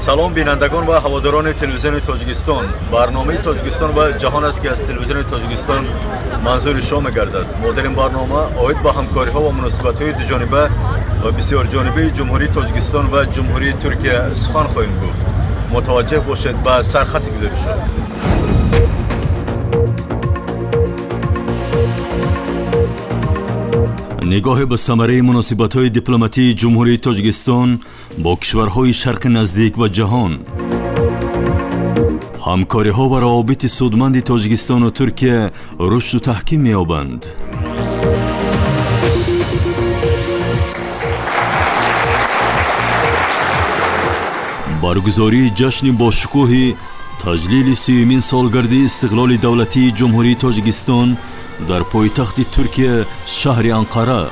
سلام بینندگان و هواداران تلویزیون تاجیکستان. برنامه تاجیکستان و جهان است که از تلویزیون تاجیکستان منظور شما می‌گردد. ما در این برنامه عاید به همکاری‌ها و مناسبت‌های دوجانبه و بسیار جانبه جمهوری تاجیکستان و جمهوری ترکیه سخن خواهیم گفت. متوجه باشید به سرخط گذاری شد. نگاه به ثمره مناسبت‌های دیپلماتی جمهوری تاجیکستان با کشورهای شرق نزدیک و جهان. همکاری‌ها و روابط سودمند تاجیکستان و ترکیه رشد و تحکیم می‌یابند. برگزاری جشن باشکوه تجلیل 30مین سالگرد استقلال دولتی جمهوری تاجیکستان در پایتخت ترکیه شهر انقره.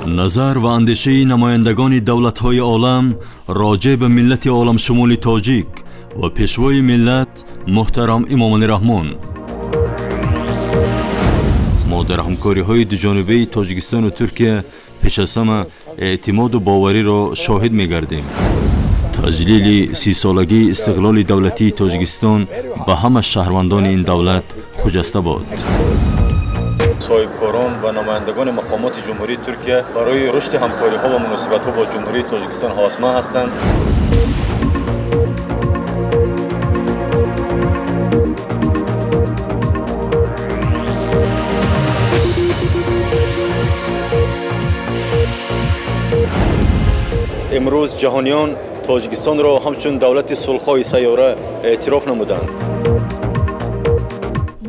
نظر و اندیشه نمایندگان دولت‌های عالم راجع به ملت عالم شمول تاجیک و پیشوای ملت محترم امامان رحمان. ما در همکاری‌های دوجانبه تاجیکستان و ترکیه پیش از همه اعتماد و باوری را شاهد می‌گردیم. تجلیل 30 سالگی استقلال دولتی تاجیکستان به همه شهروندان این دولت خجسته باد. صاحبکاران و نمایندگان مقامات جمهوری ترکیه برای رشد همکاری‌ها و مناسبت‌ها با جمهوری تاجیکستان هوسمند هستند. امروز جهانیان تاجیکستان را همچون دولت صلح‌خواه سیاره اعتراف نمودند.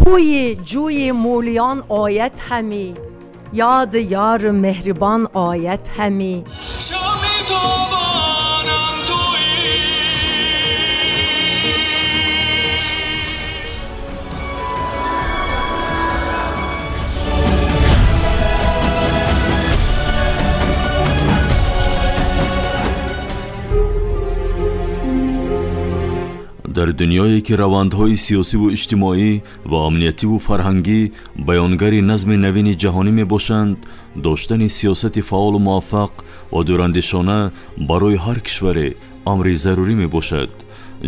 بوی جوی مولیان آیت همی، یاد یار مهربان آیت همی. در دنیایی که روندهای سیاسی و اجتماعی و امنیتی و فرهنگی بیانگر نظم نوین جهانی می باشند، داشتن سیاست فعال و موفق و دوراندیشانه برای هر کشور امر ضروری می باشد.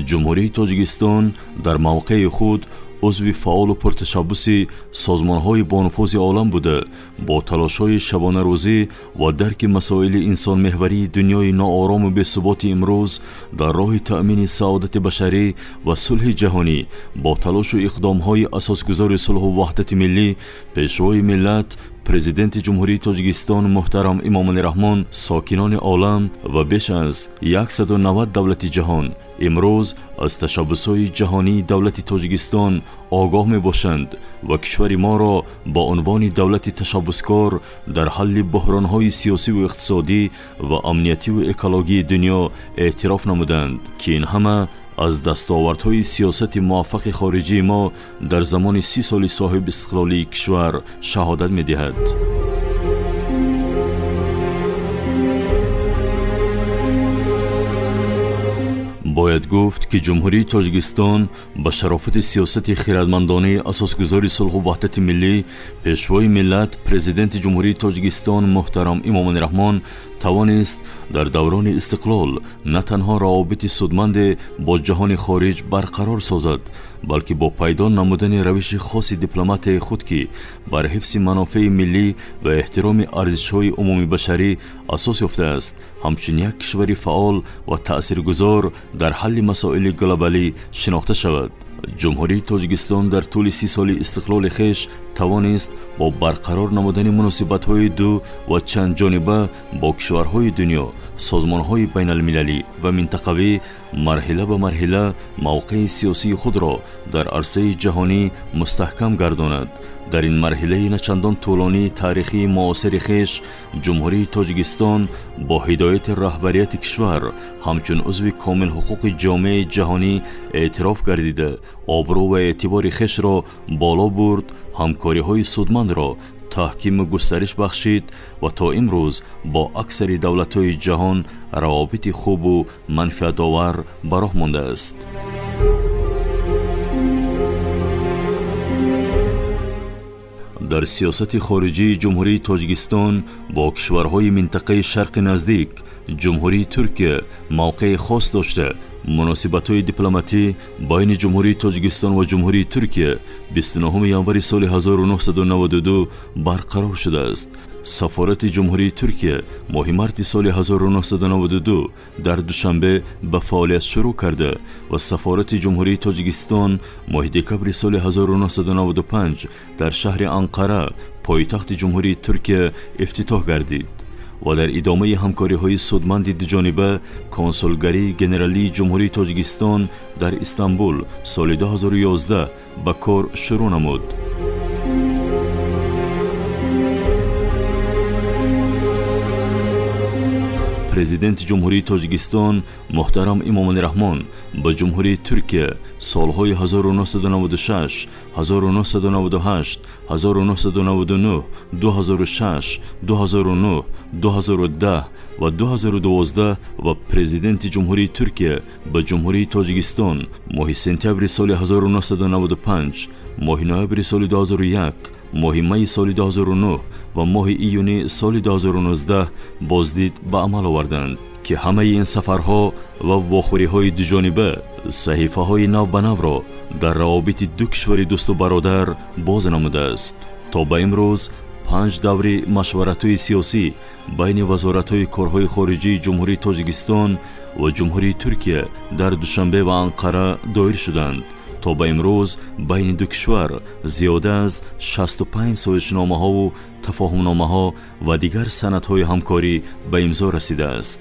جمهوری تاجیکستان در موقع خود عضو فعال و پرتشبث سازمان‌های بانفوذ عالم بوده، با تلاش‌های شبانه روزی و درک مسائل انسان محوری دنیای ناآرام و بی‌ثبات امروز در راه تأمین سعادت بشری و صلح جهانی با تلاش و اقدام‌های اساسگذار صلح و وحدت ملی، پیشوای ملت پرزیدنت جمهوری تاجیکستان محترم امامان رحمان، ساکنان عالم و بیش از 190 دولت جهان امروز از تشبث‌های جهانی دولت تاجیکستان آگاه می باشند و کشور ما را با عنوان دولت تشبثکار در حل بحران‌های سیاسی و اقتصادی و امنیتی و اکولوژی دنیا اعتراف نمودند که این همه از دستاوردهای سیاست موفق خارجی ما در زمان 30 سال صاحب استقلالی کشور شهادت می دهد. باید گفت که جمهوری تاجیکستان به شرافت سیاست خردمندانه اساسگذار صلح و وحدت ملی، پیشوای ملت پرزیدنت جمهوری تاجیکستان محترم امامان رحمان توانست در دوران استقلال نه تنها روابط سودمند با جهان خارج برقرار سازد، بلکه با پیدا نمودن روش خاص دیپلمات خود که بر حفظ منافع ملی و احترام ارزش‌های عمومی بشری اساس یافته است، همچنین یک کشور فعال و تأثیرگذار در حل مسائل گلوبالی شناخته شود. جمهوری تاجیکستان در طول 30 سال استقلال خیش توانست با برقرار نمودن مناسبت‌های دو و چند جانبه با کشورهای دنیا، سازمان‌های بین المللی و منطقوی مرحله به مرحله موقع سیاسی خود را در عرصه جهانی مستحکم گرداند. در این مرحله نچندان طولانی تاریخی معاصر خیش، جمهوری تاجیکستان با هدایت رهبریت کشور همچون عضو کامل حقوق جامعه جهانی اعتراف گردیده، آبرو و اعتبار خیش را بالا برد، همکاری‌های سودمند را تحکیم و گسترش بخشید و تا امروز با اکثر دولت‌های جهان روابط خوب و منفعت‌آور به راه مانده است. در سیاست خارجی جمهوری تاجیکستان با کشورهای منطقه شرق نزدیک جمهوری ترکیه موقع خاص داشته. مناسبت‌های دیپلماتی بین جمهوری تاجیکستان و جمهوری ترکیه 29 ژانویه سال 1992 برقرار شده است. سفارت جمهوری ترکیه ماه مارس سال 1992 در دوشنبه به فعالیت شروع کرده و سفارت جمهوری تاجیکستان ماه دکمبر سال 1995 در شهر انقره پایتخت جمهوری ترکیه افتتاح گردید و در ادامه همکاری‌های سودمند دوجانبه کنسولگری گنرالی جمهوری تاجیکستان در استانبول سال 2011 به کار شروع نمود. پرزیدنت جمهوری تاجیکستان محترم امامعلی رحمان به جمهوری ترکیه سالهای 1996 1998 1999 2006 2009 2010 و 2012 و پرزیدنت جمهوری ترکیه به جمهوری تاجیکستان ماه سپتامبر سال 1995 ماه نوامبر سال 2001 ماه می سال 2009 و ماه ایونی سال 2019 بازدید به عمل آوردند که همه این سفرها و واخوری‌های دوجانبه صحیفه‌های نو به نو را در روابط دو کشور دوست و برادر باز نموده است. تا به امروز 5 دوره مشورت‌های سیاسی بین وزارت‌های کارهای خارجی جمهوری تاجیکستان و جمهوری ترکیه در دوشنبه و انقره دایر شدند. تا به امروز بین دو کشور زیاده از 65 سازشنامه‌ها و تفاهمنامه‌ها و دیگر سندهای همکاری به امضا رسیده است.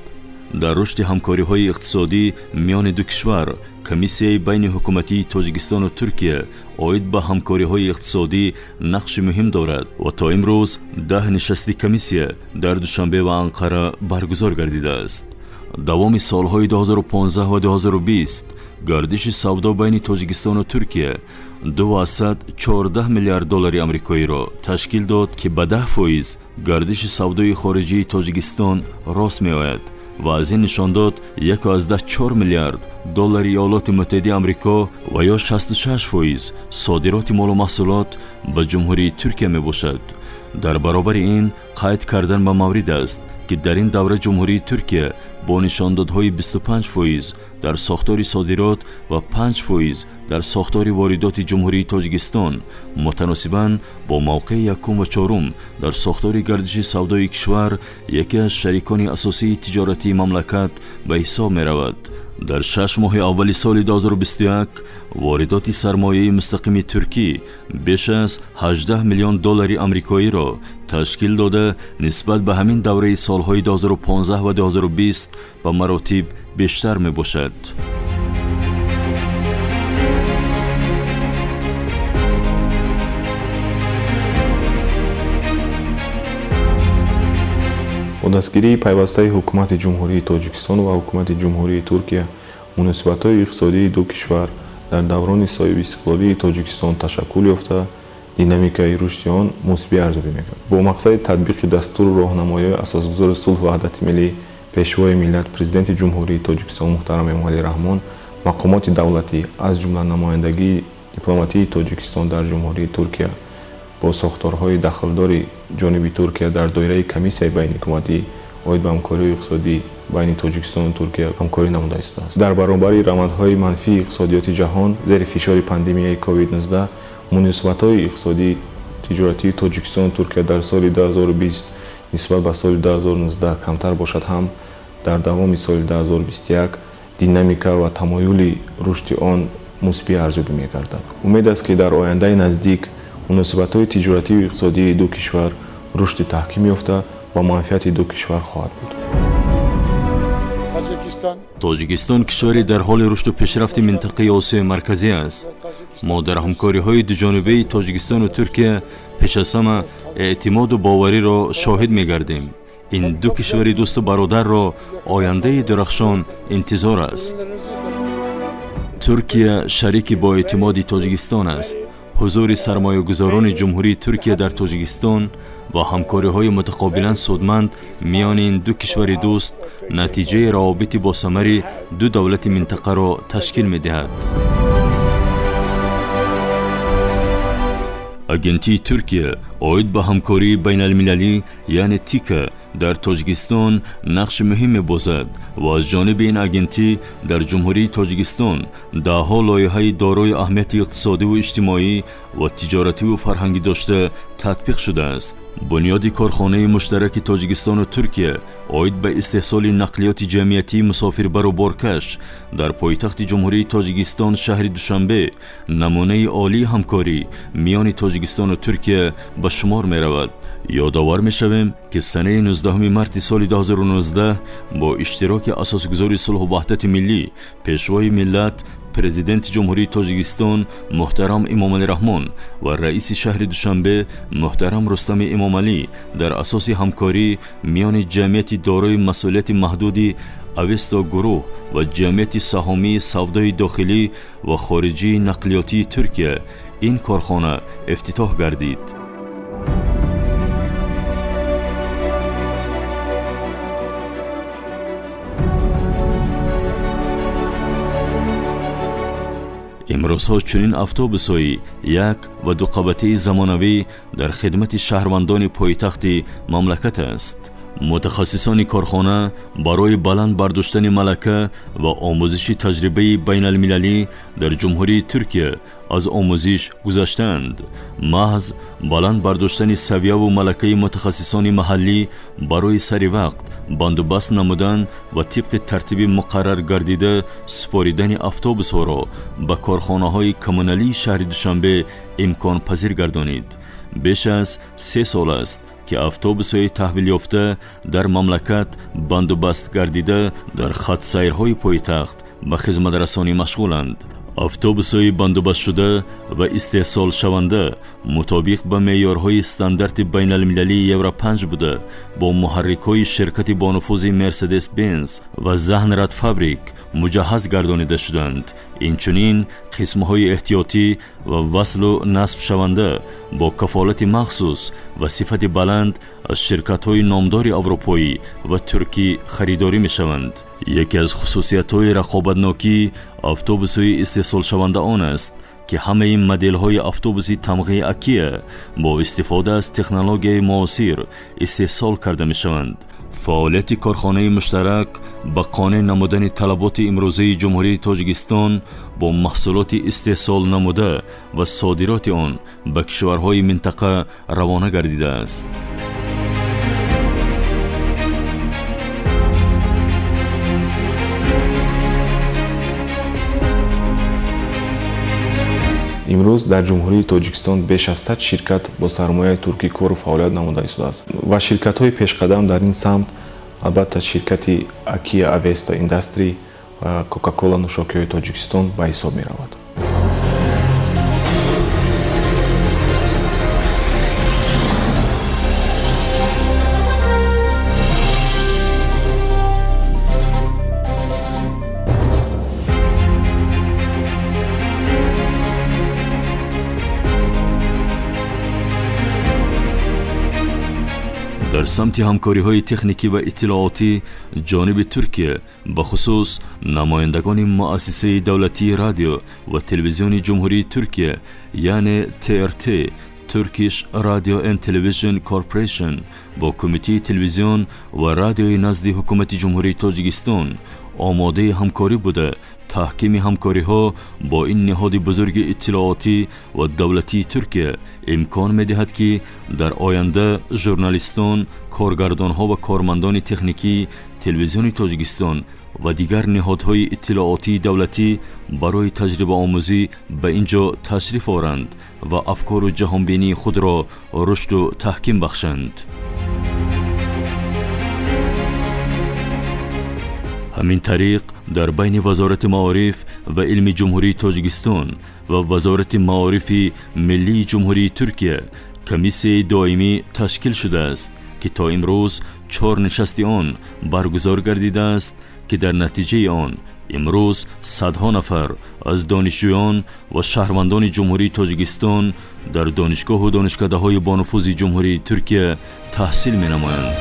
در رشد همکاری‌های اقتصادی میان دو کشور، کمیسیه بین حکومتی تاجیکستان و ترکیه عاید به همکاری‌های اقتصادی نقش مهم دارد و تا امروز 10 نشست کمیسیه در دوشنبه و انقره برگزار گردیده است. دوام سالهای 2015 و 2020 گردش سودا بین تاجیکستان و ترکیه 214 میلیارد دلار آمریکایی را تشکیل داد که به 10% گردش سودای خارجی تاجیکستان راست می آید و از این نشان داد 1.4 میلیارد دلار ایالات متحده آمریکا و یا 66% صادرات مال و محصولات به جمهوری ترکیه می باشد. در برابر این قید کردن به مورد است که در این دوره جمهوری ترکیه با نشاندادهای 25% در ساختار صادرات و 5% در ساختار واردات جمهوری تاجیکستان متناسباً با موقع یکم و چهارم در ساختار گردش سودای کشور یکی از شریکان اساسی تجارتی مملکت به حساب می رود. در 6 ماه اول سال 2021 واردات سرمایه مستقیم ترکی بیش از 18 میلیون دلار آمریکایی را تشکیل داده نسبت به همین دوره سالهای 2015 و 2020 به مراتب بیشتر می باشد. با دستگیری پیوسته حکومت جمهوری تاجیکستان و حکومت جمهوری ترکیه مناسبت‌های اقتصادی دو کشور در دوران صاحب استقلالی تاجیکستان تشکل یافته دینامیکای رشد آن مثبت ارزیابی می‌کند. با مقصد تطبیق دستور راهنمایی اساسگذار صلح و وحدت ملی پیشوای ملت پرزیدنت جمهوری تاجیکستان محترم امامعلی رحمان مقامات دولتی از جمله نمایندگی دیپلماتی تاجیکستان در جمهوری ترکیه با ساختارهای دخلدار جانب ترکیه در دایره کمیسیه بین حکومتی عاید به همکاری اقتصادی بین تاجیکستان و ترکیه همکاری نموده است. در برابر روندهای منفی اقتصادیات جهان زیر فشار پاندمی کووید 19 مناسبت‌های اقتصادی تجارتی تاجیکستان و ترکیه در سال 2020 نسبت به سال 2019 کمتر باشد هم در دوام سال 2021 دینامیکا و تمایل رشد آن مثبت ارزیابی می‌گردد. امید است که در آینده نزدیک مناسبت‌های تجارتی و اقتصادی دو کشور رشد تحکیم یافته و منفعت دو کشور خواهد بود. تاجیکستان کشوری در حال رشد و پیشرفت منطقه آسیای مرکزی است. ما در همکاری‌های دوجانبه تاجیکستان و ترکیه پیش از همه اعتماد و باوری را شاهد می‌گردیم. این دو کشور دوست و برادر را آینده درخشان انتظار است. ترکیه شریک با اعتماد تاجیکستان است. حضور سرمایه‌گذاران جمهوری ترکیه در تاجیکستان و همکاری‌های متقابلاً سودمند میان این دو کشور دوست نتیجه روابط با ثمر دو دولت منطقه را تشکیل می‌دهد. агентии Туркия оид ба ҳамкории байналмилалӣ яъне ТИКА дар Тоҷикистон нақши муҳим мебозад ва аз ҷониби ин агентӣ дар ҷумҳурии Тоҷикистон даҳҳо лоиҳаи дорои аҳамияти иқтисодиву иҷтимоӣ ва тиҷоративу фарҳангӣ дошта татбиқ шудааст. бунёди корхонаи муштараки Тоҷикистону Туркия оид ба истеҳсоли нақлиёти ҷамъиятии мусофирбару боркаш дар пойтахти ҷумҳурии Тоҷикистон шаҳри Душанбе намунаи олии ҳамкорӣ миёни Тоҷикистону Туркия ба шумор меравад. ёдовар мешавем ки санаи 19 марти соли 2019 бо иштироки асосгузори сулҳу ваҳдати миллӣ пешвои миллат президенти ҷумҳурии Тоҷикистон муҳтарам Эмомалӣ Раҳмон ва раиси шаҳри Душанбе муҳтарам Рустами Эмомалӣ дар асоси ҳамкорӣ миёни ҷамъияти дорои масъулияти маҳдуди Авесто гурӯҳ ва ҷамъияти саҳомии савдои дохилӣ ва хориҷии нақлиётии Туркия ин корхона эфтитоҳ гардид. имрӯзҳо чунин автобусҳои як ва дуқабатаи замонавӣ дар хидмати шаҳрвандони пойтахти мамлакат аст. мутахассисони корхона барои баланд бардоштани малака ва омӯзиши таҷрибаи байналмилалӣ дар ҷумҳурии Туркия аз омӯзиш гузаштаанд. маҳз баланд бардоштани савияву малакаи мутахассисони маҳаллӣ барои сари вақт бандубаст намудан ва тибқи тартиби муқаррар гардида супоридани автобусҳоро ба корхонаҳои коммуналии шаҳри Душанбе имконпазир гардонид. беш аз 3 сол аст ки автобусҳои таҳвилёфта дар мамлакат бандубаст гардида дар хатсайрҳои пойтахт ба хизматрасонӣ машғуланд. автобусҳои бандубастшуда ва истеҳсолшаванда мутобиқ ба меъёрҳои стандарти байналмилалии Евро 5 буда бо муҳаррикҳои ширкати бонуфузи Mercedes Benz ва Zahnrad Fabrik муҷаҳҳаз гардонида шуданд. инчунин қисмҳои эҳтиётӣ ва васлу насбшаванда бо кафолати махсус ва сифати баланд аз ширкатҳои номдори аврупоӣ ва туркӣ харидорӣ мешаванд. яке аз хусусиятҳои рақобатнокии автобусҳои истеҳсолшаванда он аст ки ҳамаи моделҳои автобуси тамғии Акия бо истифода аз технологияи муосир истеҳсол карда мешаванд. фаъолияти корхонаи муштарак ба қонеъ намудани талаботи имрӯзаи ҷумҳурии Тоҷикистон бо маҳсулоти истеҳсол намуда ва содироти он ба кишварҳои минтақа равона гардидааст. имрӯз дар ҷумҳурии Тоҷикистон беш аз 100 ширкат бо сармояи туркӣ кору фаъолият намуда истодааст ва ширкатҳои пешқадам дар ин самт албатта ширкати Акия Avesta Industry ва Coca-Cola нӯшокиҳои Тоҷикистон ба ҳисоб меравад. дар самти ҳамкориҳои техникӣ ва иттилоотӣ ҷониби Туркия ба хусус намояндагони муассисаи давлатии радио ва телевизиони ҷумҳурии Туркия яъне TRT Turkish Radio and Television Corporation бо кумитаи телевизион ва радиои назди ҳукумати ҷумҳурии Тоҷикистон омодаи ҳамкорӣ буда таҳкими ҳамкориҳо бо ин ниҳоди бузурги иттилоотӣ ва давлатии Туркия имкон медиҳад ки дар оянда журналистон, коргардонҳо ва кормандони техникии телевизиони Тоҷикистон ва дигар ниҳодҳои иттилоотии давлатӣ барои таҷрибаомӯзӣ ба ин ҷо ташриф оранд ва афкору ҷаҳонбинии худро рушду таҳким бахшанд. ҳамин тариқ дар байни вазорати маориф ва илми ҷумҳурии Тоҷикистон ва вазорати маорифи миллии ҷумҳурии Туркия комиссияи доимӣ ташкил шудааст ки то имрӯз 4 нишасти он баргузор гардидааст ки дар натиҷаи он имрӯз садҳо нафар аз донишҷӯён ва шаҳрвандони ҷумҳурии Тоҷикистон дар донишгоҳу донишкадаҳои бонуфузи ҷумҳурии Туркия таҳсил менамоянд.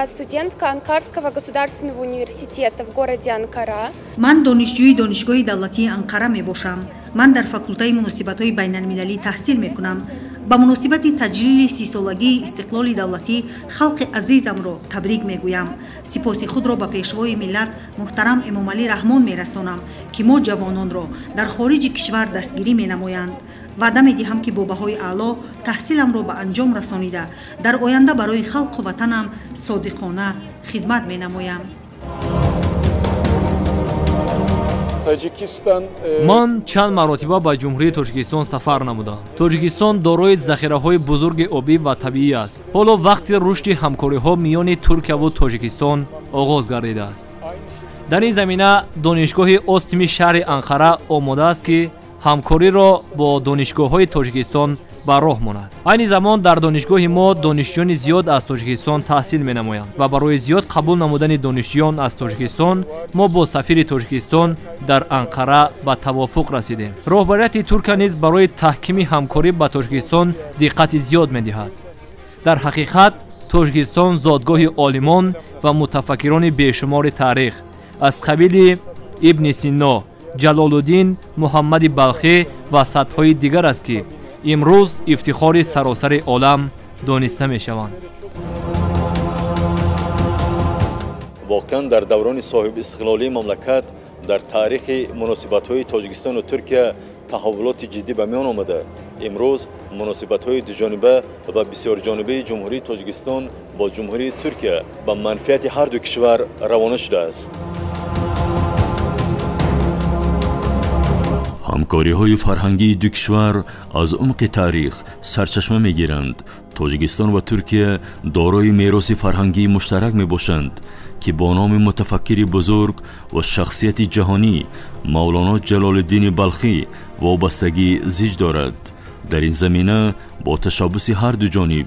студентка Анкарского государственного университета в городе Анкара. من دانشجوی دانشگاه دولتی انقره می باشم. من در فاکولته مناسبت‌های بین‌المللی تحصیل می‌کنم. با مناسبت تجلیل 30 سالگی استقلال دولتی خلق عزیزم را تبریک می‌گویم. سپاس خود را به پیشوای ملت محترم امام علی رحمان می‌رسانم که ما جوانان را در خارج کشور دستگیری می‌نمایند. وعده می‌دهم که با بهای اعلی تحصیلم را به انجام رسانیده در آینده برای خلق و وطنم صادقانه خدمت می‌نمایم. من چند مرتبه به جمهوری تاجیکستان سفر نمودم. تاجیکستان دارای ذخیره‌های بزرگ آبی و طبیعی است. حالا وقت رشد همکاری‌ها میان ترکیه و تاجیکستان آغاز گردیده است. در این زمینه دانشگاه استمی شهر انقره آماده است که همکاری را با دانشگاه‌های تاجیکستان به راه ماند. این زمان در دانشگاه ما دانشجویان زیاد از تاجیکستان تحصیل می‌نمایند و برای زیاد قبول نمودن دانشجویان از تاجیکستان ما با سفیر تاجیکستان در انقره به توافق رسیدیم. رهبریت ترکیه نیز برای تحکیم همکاری با تاجیکستان دقت زیاد می‌دهد. در حقیقت تاجیکستان زادگاه عالمان و متفکران بیشمار تاریخ از قبیل ابن سینا، جلالالدین، محمد بلخی و صدهای دیگر است که امروز افتخار سراسر عالم دانسته می شوند. واقعا در دوران صاحب استقلالی مملکت در تاریخ مناسبت‌های تاجیکستان و ترکیه تحولات جدی به میان آمده. امروز مناسبت‌های دوجانبه و بسیار جانبه جمهوری تاجیکستان با جمهوری ترکیه به منفعت هر دو کشور روانه شده است. همکاری‌های فرهنگی دو کشور از عمق تاریخ سرچشمه می‌گیرند. تاجیکستان و ترکیه دارای میراث فرهنگی مشترک می‌باشند که با نام متفکری بزرگ و شخصیت جهانی مولانا جلال الدین بلخی وابستگی زیج دارد. در این زمینه با تشابس هر دو جانب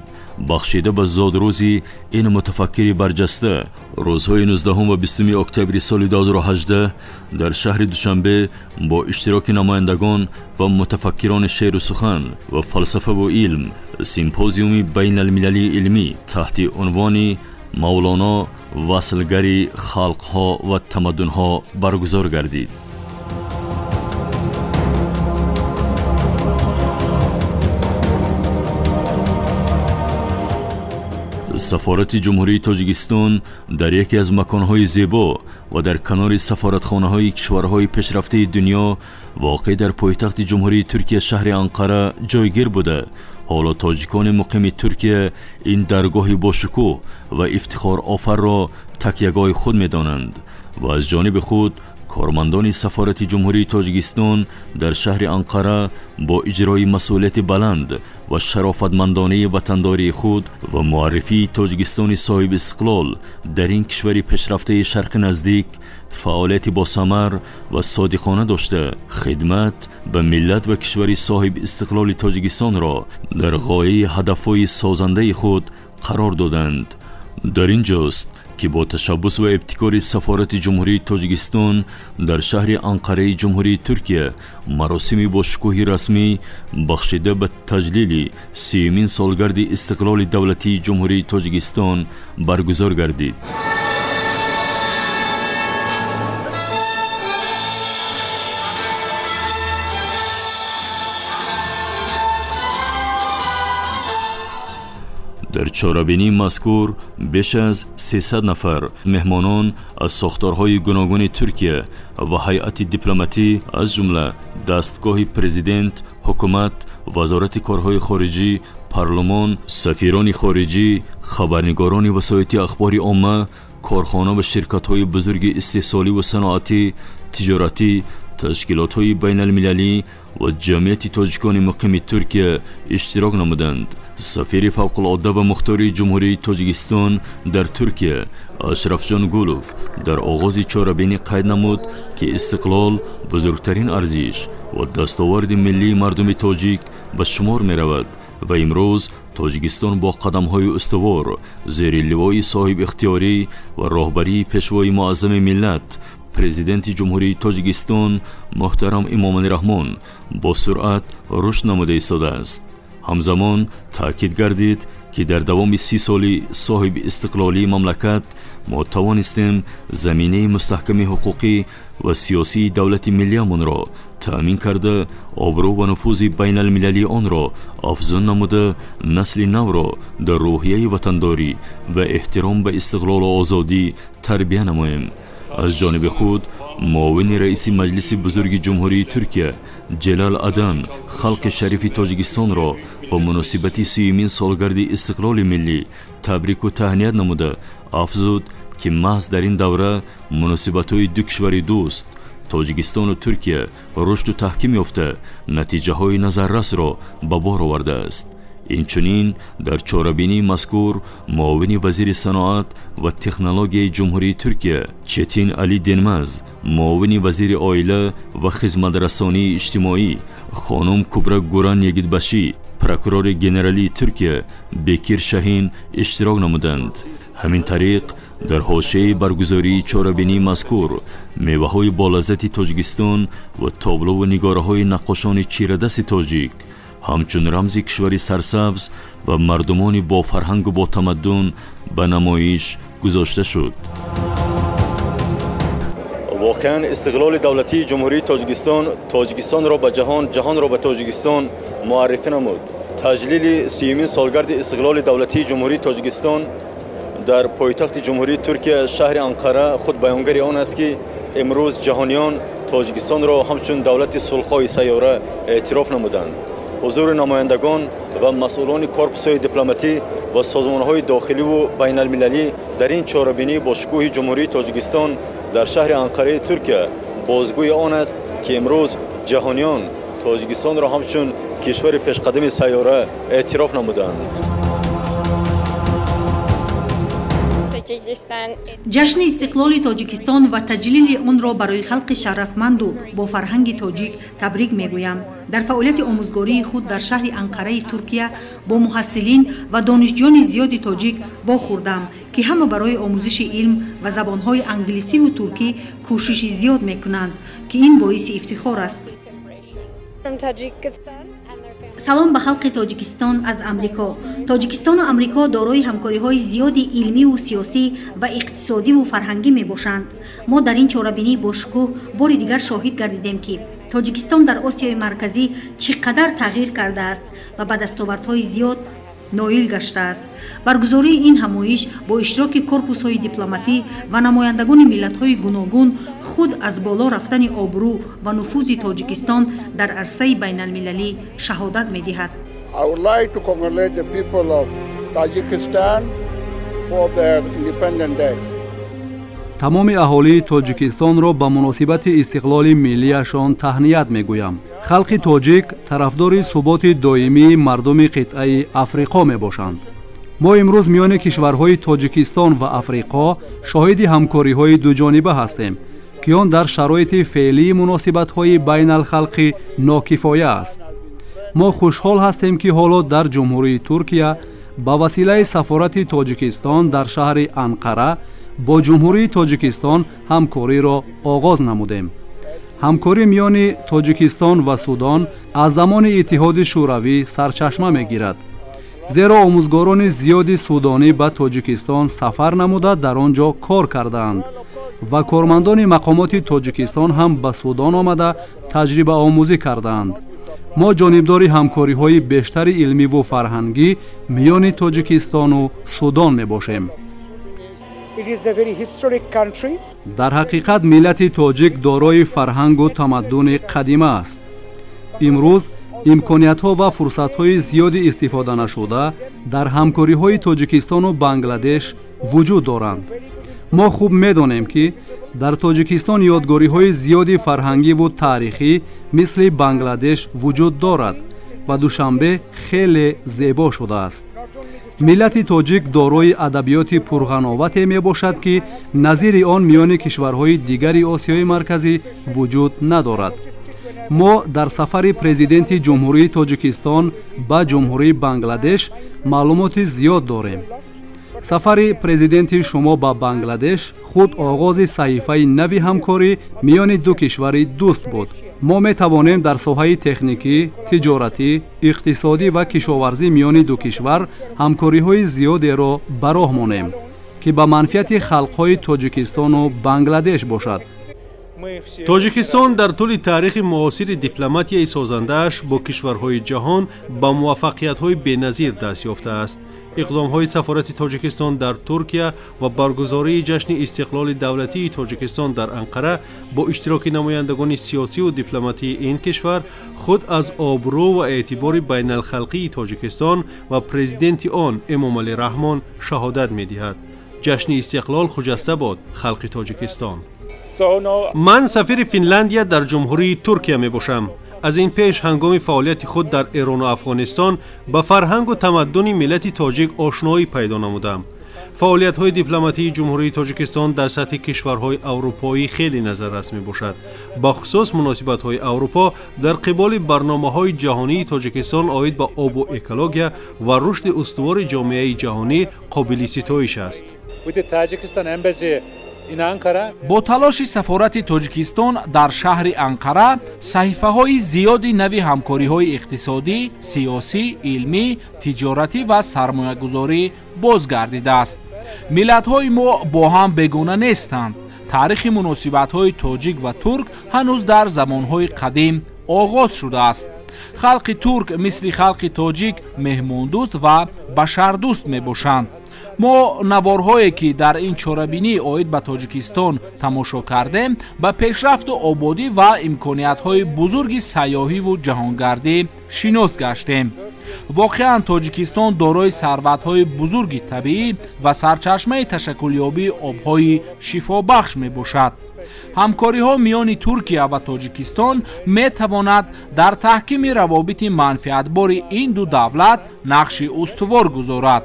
بخشیده به زادروزی این متفکری برجسته روزهای 19 و 20 اکتبر سال 2018 در شهر دوشنبه با اشتراک نمایندگان و متفکران شعر و سخن و فلسفه و علم سیمپوزیوم بین المللی علمی تحت عنوان مولانا وصلگری خلقها و تمدنها برگزار گردید. سفارت جمهوری تاجیکستان در یکی از مکانهای زیبا و در کنار سفارتخانه‌های کشورهای پیشرفته دنیا واقع در پایتخت جمهوری ترکیه شهر انقره جایگیر بوده. حالا تاجیکان مقیم ترکیه این درگاه باشکوه و افتخار آفر را تکیهگاه خود می‌دانند و از جانب خود کارمندان سفارت جمهوری تاجیکستان در شهر انقره با اجرای مسئولیت بلند و شرافتمندانه وطنداری خود و معرفی تاجیکستان صاحب استقلال در این کشور پیشرفته شرق نزدیک فعالیت با ثمر و صادقانه داشته خدمت به ملت و کشور صاحب استقلال تاجیکستان را در غایه هدفهای سازنده خود قرار دادند. در اینجاست که با تشبث و ابتکار سفارت جمهوری تاجیکستان در شهر انقره جمهوری ترکیه مراسمی با شکوه رسمی بخشیده به تجلیل 30مین سالگرد استقلال دولتی جمهوری تاجیکستان برگزار گردید. در چاره‌بینی مذکور بیش از 300 نفر مهمانان از ساختارهای گوناگون ترکیه و هیئت دیپلماتی از جمله دستگاه پرزیدنت، حکومت، وزارت کارهای خارجی، پارلمان، سفیران خارجی، خبرنگاران وسایط اخبار عامه، کارخانه و شرکت‌های بزرگ استحصالی و صنعتی، تجارتی، تشکیلات‌های بین المللی و جمعیت تاجیکان مقیم ترکیه اشتراک نمودند. سفیر فوق العاده و مختار جمهوری تاجیکستان در ترکیه اشرف جان گولوف در آغاز چاره‌بینی قید نمود که استقلال بزرگترین ارزش و دستاورد ملی مردم تاجیک به شمار می رود و امروز تاجیکستان با قدم‌های استوار زیر لوای صاحب اختیاری و راهبری پیشوای معظم ملت پرزیدنت جمهوری تاجیکستان محترم امام علی رحمان با سرعت رشد نموده ایستاده است. همزمان تاکید گردید که در دوام 30 سالی صاحب استقلالی مملکت ما توانستیم زمینه مستحکم حقوقی و سیاسی دولت ملیمان را تأمین کرده، آبرو و نفوذ بین المللی آن را افزون نموده، نسل نو را در روحیه وطنداری و احترام به استقلال و آزادی تربیت نماییم. از جانب خود معاون رئیس مجلس بزرگ جمهوری ترکیه جلال ادن خلق شریف تاجیکستان را با مناسبت 30مین سالگرد استقلال ملی تبریک و تهنیت نموده، افزود که محض در این دوره مناسبت‌های دو کشور دوست تاجیکستان و ترکیه رشد و تحکیم یافته، نتیجه‌های نظررس را به بار آورده است. اینچنین در چاره‌بینی مذکور معاون وزیر صنعت و تکنولوژی جمهوری ترکیه چتین علی دنمز، معاون وزیر عائله و خدمت‌رسانی اجتماعی خانم کبرا گوران یگیدباشی، پروکورور گنرالی ترکیه بکیر شاهین اشتراک نمودند. همین طریق در حاشیه برگزاری چاره‌بینی مذکور میوه‌های بالذات تاجیکستان و تابلو و نگاره‌های نقاشان چیره‌دست تاجیک همچون رمز کشوری سرسبز و مردمان با فرهنگ و با تمدن به نمایش گذاشته شد. واقعا استقلال دولتی جمهوری تاجیکستان را به جهان را به تاجیکستان معرفی نمود. تجلیل 30مین سالگرد استقلال دولتی جمهوری تاجیکستان در پایتخت جمهوری ترکیه شهر انقره خود بیانگر آن است که امروز جهانیان تاجیکستان را همچون دولت صلح‌خواه سیاره اعتراف نمودند. حضور نمایندگان و مسئولان کورپس‌های دیپلماتی و سازمان‌های داخلی و بین المللی در این چاره‌بینی با شکوه جمهوری تاجیکستان در شهر انقره ترکیه بازگوی آن است که امروز جهانیان تاجیکستان را همچون کشور پیشقدم سیاره اعتراف نمودند. جشن استقلال تاجیکستان و تجلیل آن را برای خلق شرفمند و با فرهنگ تاجیک تبریک میگویم. در فعالیت آموزگاری خود در شهر انقره ترکیه با محصلین و دانشجویان زیاد تاجیک برخوردم که همه برای آموزش علم و زبانهای انگلیسی و ترکی کوشش زیاد میکنند که این باعث افتخار است. سلام به خلق تاجیکستان از امریکا. تاجیکستان و امریکا دارای همکاری‌های زیادی علمی و سیاسی و اقتصادی و فرهنگی میباشند. ما در این چاره‌بینی با شکوه بار دیگر شاهد گردیدیم که تاجیکستان در آسیای مرکزی چقدر تغییر کرده است و به دستاوردهای زیاد نائل گشته است. برگزاری این همایش با اشتراک کورپوس‌های دیپلماتی و نمایندگان ملت‌های گوناگون خود از بالا رفتن آبرو و نفوذ تاجیکستان در عرصه بین المللی شهادت می‌دهد. I would like to congratulate the people of Tajikistan for their Independence Day. تمام اهالی تاجیکستان را به مناسبت استقلال ملیشان تهنیت میگویم. خلق تاجیک طرفدار ثبات دائمی مردم قطعه افریقا میباشند. ما امروز میان کشورهای تاجیکستان و افریقا شاهد همکاری‌های دوجانبه هستیم که آن در شرایط فعلی مناسبت‌های بین الخلقی ناکفایه است. ما خوشحال هستیم که حالا در جمهوری ترکیه با وسیله سفارت تاجیکستان در شهر انقره با جمهوری تاجیکستان همکاری را آغاز نمودیم. همکاری میان تاجیکستان و سودان از زمان اتحاد شوروی سرچشمه میگیرد، زیرا آموزگاران زیادی سودانی به تاجیکستان سفر نموده در آنجا کار کردند و کارمندان مقامات تاجیکستان هم به سودان آمده تجربه آموزی کردند. ما جانبدار همکاری‌های بیشتر علمی و فرهنگی میان تاجیکستان و سودان میباشیم. در حقیقت ملت تاجیک دارای فرهنگ و تمدن قدیمی است. امروز امکانیت‌ها و فرصت‌های زیادی استفاده نشده در همکاری‌های تاجیکستان و بنگلادش وجود دارند. ما خوب می‌دانیم که در تاجیکستان یادگاری‌های زیادی فرهنگی و تاریخی مثل بنگلادش وجود دارد و دوشنبه خیلی زیبا شده است. ملت تاجیک دارای ادبیات پرغناوتی می باشد که نظیر آن میان کشورهای دیگر آسیای مرکزی وجود ندارد. ما در سفر پرزیدنت جمهوری تاجیکستان به جمهوری بنگلادش معلومات زیاد داریم. сафари президенти шумо ба Бангладеш худ оғози саҳифаи нави ҳамкорӣ миёни ду кишвари дӯст буд. мо метавонем дар соҳаи техникӣ, тиҷоратӣ, иқтисодӣ ва кишоварзӣ миёни ду кишвар ҳамкориҳои зиёдеро ба роҳ монем, ки ба манфиати халқҳои Тоҷикистону Бангладеш бошад. тоҷикистон дар тӯли таърихи муосири дипломатияи созандааш бо кишварҳои ҷаҳон ба муваффақиятҳои беназир даст ёфтааст. иқдомҳои сафорати Тоҷикистон дар Туркия ва баргузории ҷашни истиқлоли давлатии Тоҷикистон дар Анқара бо иштироки намояндагони сиёсиву дипломатии ин кишвар худ аз обрӯ ва эътибори байналхалқии Тоҷикистон ва президенти он Эмомалӣ Раҳмон шаҳодат медиҳад. ҷашни истиқлол хуҷаста бод халқи Тоҷикистон. ман сафири Финляндия дар ҷумҳурии Туркия мебошам. аз ин пеш ҳангоми фаъолияти худ дар Эрону Афғонистон ба фарҳангу тамаддуни миллати тоҷик ошноӣ пайдо намудам. фаъолиятҳои дипломатии ҷумҳурии Тоҷикистон дар сатҳи кишварҳои аврупоӣ хеле назаррас мебошад. бахусус муносибатҳои Аврупо дар қиболи барномаҳои ҷаҳонии Тоҷикистон оид ба обу экология ва рушди устувори ҷомеаи ҷаҳонӣ қобили ситоиш аст. бо талоши сафорати Тоҷикистон дар шаҳри Анқара саҳифаҳои зиёди нави ҳамкориҳои иқтисодӣ, сиёсӣ, илмӣ, тиҷоратӣ ва сармоягузорӣ боз гардидааст. миллатҳои мо бо ҳам бегона нестанд. таърихи муносибатҳои тоҷик ва турк ҳанӯз дар замонҳои қадим оғоз шудааст. халқи турк мисли халқи тоҷик меҳмондӯст ва башардӯст мебошанд. мо наворҳое ки дар ин чорабинӣ оид ба Тоҷикистон тамошо кардем ба пешрафту ободӣ ва имкониятҳои бузурги сайёҳиву ҷаҳонгардӣ шинос гаштем. воқеан Тоҷикистон дорои сарватҳои бузурги табиӣ ва сарчашмаи ташаккулёбии обҳои шифобахш мебошад. ҳамкориҳо миёни Туркия ва Тоҷикистон метавонад дар таҳкими равобити манфиатбори ин ду давлат нақши устувор гузорад.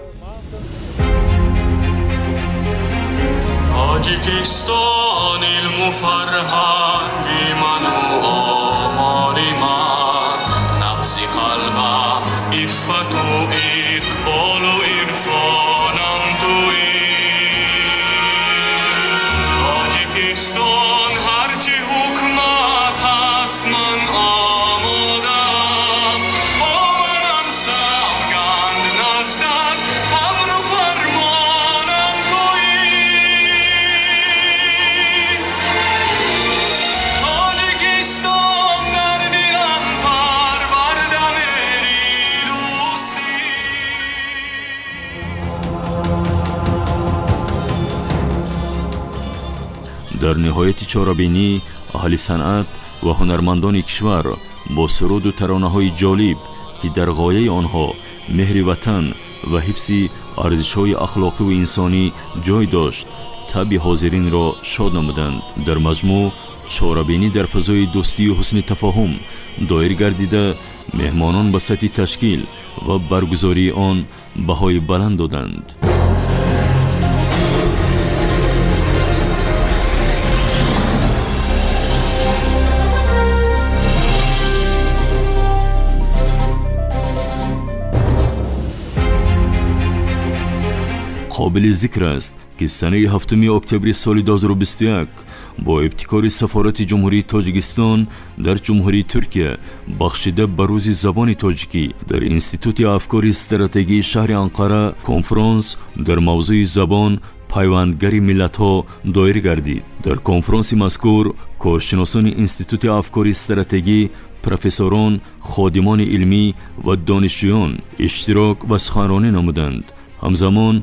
Tajikistan ilmu farhangi manu amali man nabzi qalbam iffatu iqbalu irfanam tui Tajikistan harchi hukmat hast man amadam omanam savgand nazdan amru farmanam tui дар ниҳояти чорабинӣ аҳли санъат ва ҳунармандони кишвар бо суруду таронаҳои ҷолиб ки дар ғояи онҳо меҳри ватан ва ҳифзи арзишҳои ахлоқиву инсонӣ ҷой дошт таби ҳозиринро шод намуданд. дар маҷмӯъ чорабинӣ дар фазои дӯстию ҳусни тафоҳум доир гардида меҳмонон ба сатҳи ташкил ва баргузории он баҳои баланд доданд. қобили зикр аст ки санаи 7 октябри соли 2021 бо ибтикори сафорати ҷумҳурии Тоҷикистон дар ҷумҳурии Туркия бахшида ба рӯзи забони тоҷикӣ дар институти афкори стратегии шаҳри Анқара конфронс дар мавзӯи забон пайвандгари миллатҳо доир гардид. дар конфронси мазкур коршиносони институти афкори стратегӣ, профессорон, ходимони илмӣ ва донишҷӯён иштирок ва суханронӣ намуданд. ҳамзамон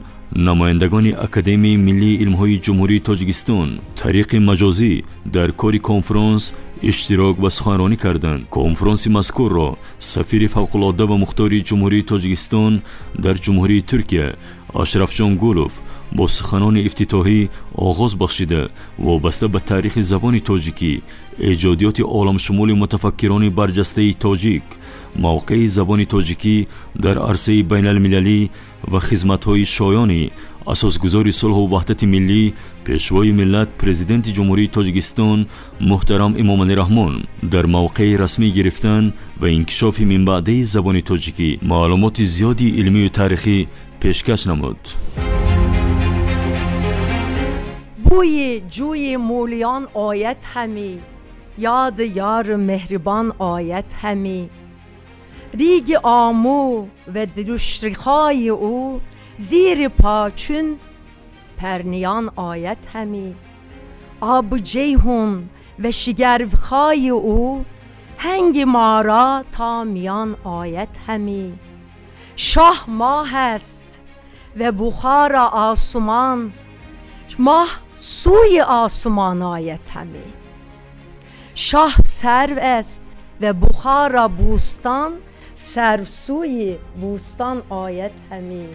намояндагони академияи миллии илмҳои ҷумҳурии Тоҷикистон тариқи маҷозӣ дар кори конфронс иштирок ва суханронӣ карданд. конфронси мазкурро сафири фавқулодда ва мухтори ҷумҳурии Тоҷикистон дар ҷумҳурии Туркия Ашрафҷон Гулов бо суханони ифтитоҳӣ оғоз бахшида вобаста ба таърихи забони тоҷикӣ, эҷодиёти оламшумули мутафаккирони барҷастаи тоҷик, мавқеи забони тоҷикӣ дар арсаи байналмилалӣ ва хизматҳои шоёни асосгузори сулҳу ваҳдати миллӣ пешвои миллат президенти ҷумҳурии Тоҷикистон муҳтарам Эмомалӣ Раҳмон дар мавқеи расмӣ гирифтан ва инкишофи минбаъдаи забони тоҷикӣ маълумоти зиёди илмию таърихӣ пешкаш намуд. بوی جوی مولیان آید همی، یاد یار مهربان آید همی. ریگ آمو و درشتریخای او، زیر پاچون پرنیان آید همی. آب جیهون و شگرفخای او، هنگ مارا تا میان آید همی. شاه ماه است و بخار آسمان، ماه سوی آسمان آید همی. شاه سرو است و بخار بوستان، سرو سوی بوستان آید همی.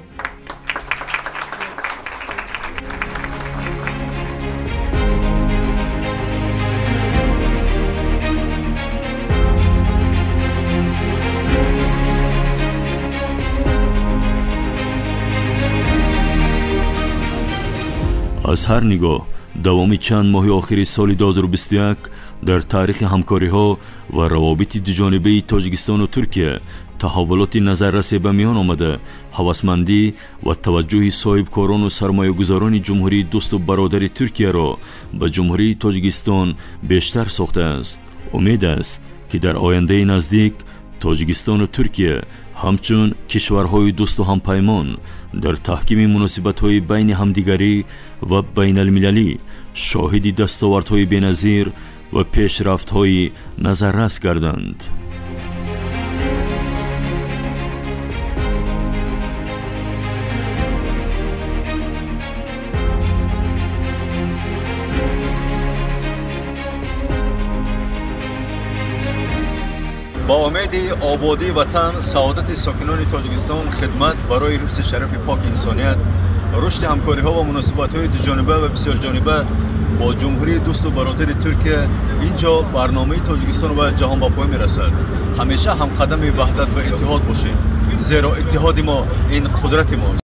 از هر نگاه دوامی چند ماه آخری سال 2021 در تاریخ همکاری‌ها و روابط دوجانبه تاجیکستان و ترکیه تحولات نظررس به میان آمده، هوسمندی و توجه صاحبکاران و سرمایه‌گذاران جمهوری دوست و برادر ترکیه را به جمهوری تاجیکستان بیشتر ساخته است. امید است که در آینده نزدیک تاجیکستان و ترکیه همچون کشورهای دوست و همپیمان در تحکیم مناسبت‌های بین همدیگری و بین المللی شاهد دستاوردهای بی‌نظیر و پیشرفت‌های نظررس گردند. با امید آبادی وطن، سعادت ساکنان تاجیکستان، خدمت برای حفظ شرف پاک انسانیت، رشد همکاری‌ها و مناسبت‌های دوجانبه و بسیار جانبه با جمهوری دوست و برادر ترکیه، اینجا برنامه تاجیکستان و جهان به پایان می‌رسد. همیشه هم قدم وحدت و اتحاد باشیم، زیرا اتحاد ما این قدرت ماست.